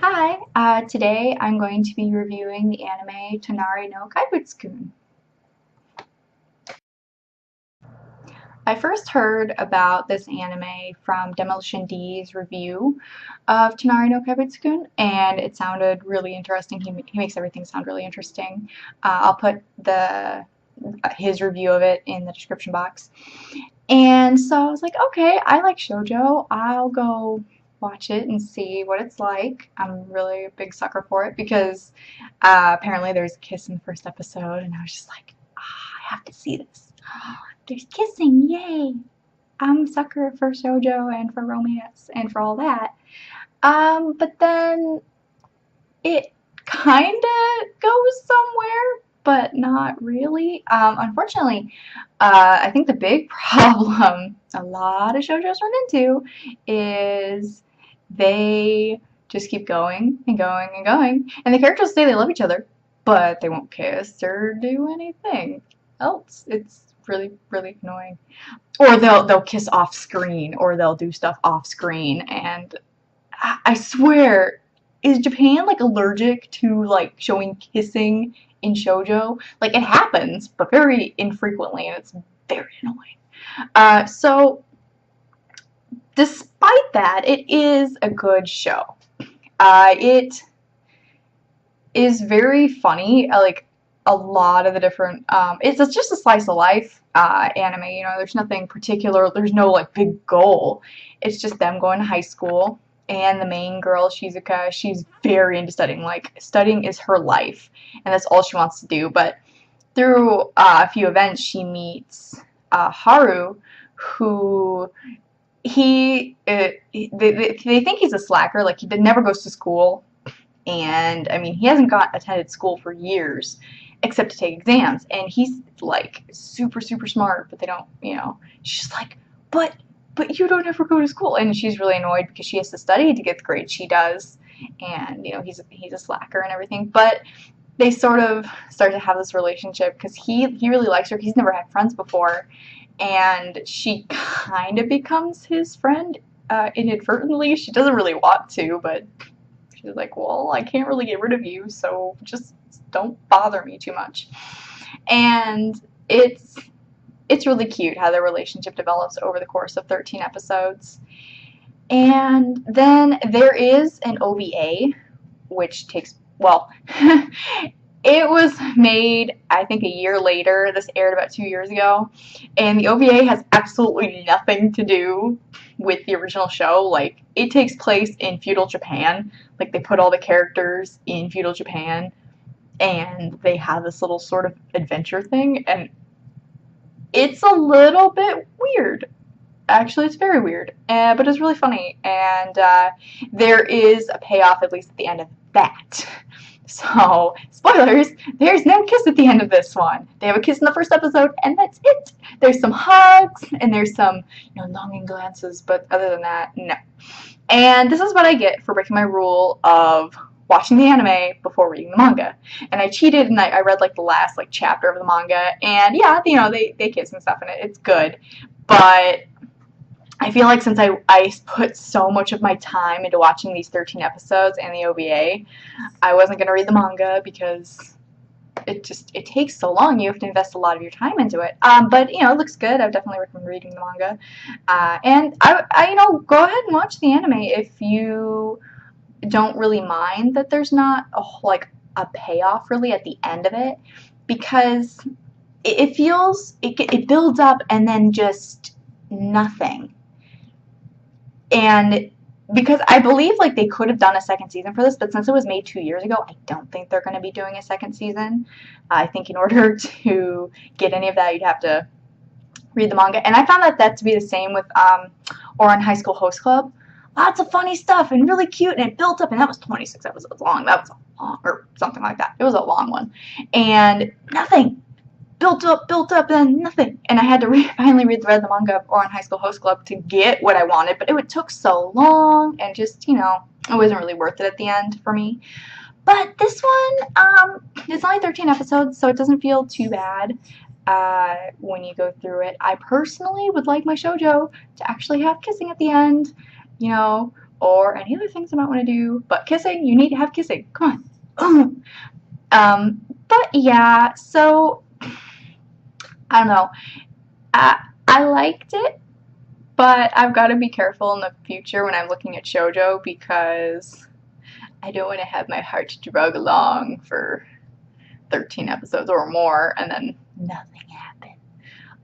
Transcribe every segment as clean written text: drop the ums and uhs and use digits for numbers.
Hi, today I'm going to be reviewing the anime Tonari no Kaibutsu-kun. I first heard about this anime from DemolitionD's review of Tonari no Kaibutsu-kun, and it sounded really interesting. He makes everything sound really interesting. I'll put his review of it in the description box. And so I was like, okay, I like shoujo. I'll go watch it and see what it's like. I'm really a big sucker for it because apparently there's a kiss in the first episode, and I was just like, I have to see this. There's kissing, yay! I'm a sucker for shoujo and for romance and for all that. But then it kinda goes somewhere, but not really. Unfortunately, I think the big problem a lot of shoujos run into is they just keep going and going and going, and the characters say they love each other, but they won't kiss or do anything else. It's really, really annoying. Or they'll kiss off screen, or they'll do stuff off screen, and I swear, is Japan like allergic to like showing kissing in shoujo? Like it happens, but very infrequently, and it's very annoying. So despite that, it is a good show. It is very funny. Like a lot of the different, it's just a slice of life anime. You know, there's nothing particular. There's no like big goal. It's just them going to high school. And the main girl, Shizuka, she's very into studying. Like, studying is her life, and that's all she wants to do. But through a few events, she meets Haru, who they think he's a slacker. Like, he never goes to school, and I mean, he hasn't attended school for years, except to take exams. And he's like super, super smart, but they don't, you know. She's like, but you don't ever go to school, and she's really annoyed because she has to study to get the grades she does, and you know he's a slacker and everything. But they sort of start to have this relationship because he really likes her. He's never had friends before, and she kind of becomes his friend inadvertently. She doesn't really want to, but she's like, well, I can't really get rid of you, so just don't bother me too much. And it's really cute how their relationship develops over the course of 13 episodes. And then there is an OVA, which takes, well, it was made, I think, a year later. This aired about 2 years ago. And the OVA has absolutely nothing to do with the original show. Like, it takes place in feudal Japan. Like, they put all the characters in feudal Japan, and they have this little sort of adventure thing, and it's a little bit weird. Actually, it's very weird, but it's really funny, and there is a payoff, at least at the end of that. So, spoilers, there's no kiss at the end of this one. They have a kiss in the first episode, and that's it. There's some hugs, and there's some, you know, longing glances, but other than that, no. And this is what I get for breaking my rule of watching the anime before reading the manga. And I cheated, and I read like the last like chapter of the manga, and yeah, you know, they kiss and stuff in it. It's good, but I feel like since I put so much of my time into watching these 13 episodes and the OVA, I wasn't going to read the manga because it takes so long. You have to invest a lot of your time into it. But, you know, it looks good. I would definitely recommend reading the manga. And I, you know, go ahead and watch the anime if you don't really mind that there's not a payoff really at the end of it, because it feels, it builds up and then just nothing. And because I believe like they could have done a second season for this, but since it was made 2 years ago, I don't think they're going to be doing a second season. I think in order to get any of that, you'd have to read the manga. And I found that to be the same with Ouran High School Host Club. Lots of funny stuff and really cute, and it built up, and that was 26 episodes long. That was a long, or something like that. It was a long one. And nothing. Built up, and nothing. And I had to finally read the manga of Ouran High School Host Club to get what I wanted, but it took so long, and just, you know, it wasn't really worth it at the end for me. But this one, it's only 13 episodes, so it doesn't feel too bad when you go through it. I personally would like my shoujo to actually have kissing at the end, you know, or any other things I might want to do. But kissing, you need to have kissing. Come on. But yeah, so I don't know. I liked it, but I've got to be careful in the future when I'm looking at shoujo because I don't want to have my heart drug along for 13 episodes or more and then nothing happened.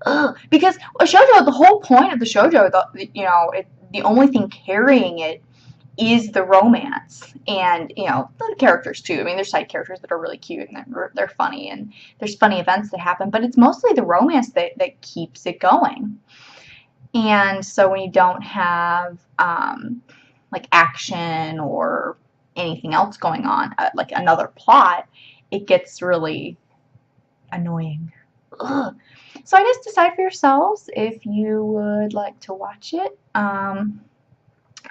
Ugh. Because a shoujo, the whole point of the shoujo, the only thing carrying it is the romance, and the characters too. I mean, there's side characters that are really cute and they're funny, and there's funny events that happen, but it's mostly the romance that keeps it going. And so when you don't have like action or anything else going on, like another plot, it gets really annoying. Ugh. So I guess decide for yourselves if you would like to watch it.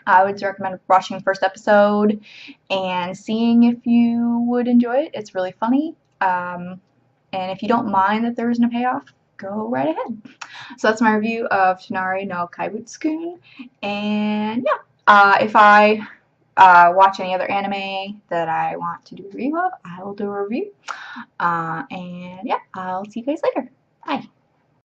I would recommend watching the first episode and seeing if you would enjoy it. It's really funny. And if you don't mind that there isn't a payoff, go right ahead. So that's my review of Tonari no Kaibutsu-kun. And yeah, if I watch any other anime that I want to do a review of, I will do a review. And yeah, I'll see you guys later. Bye.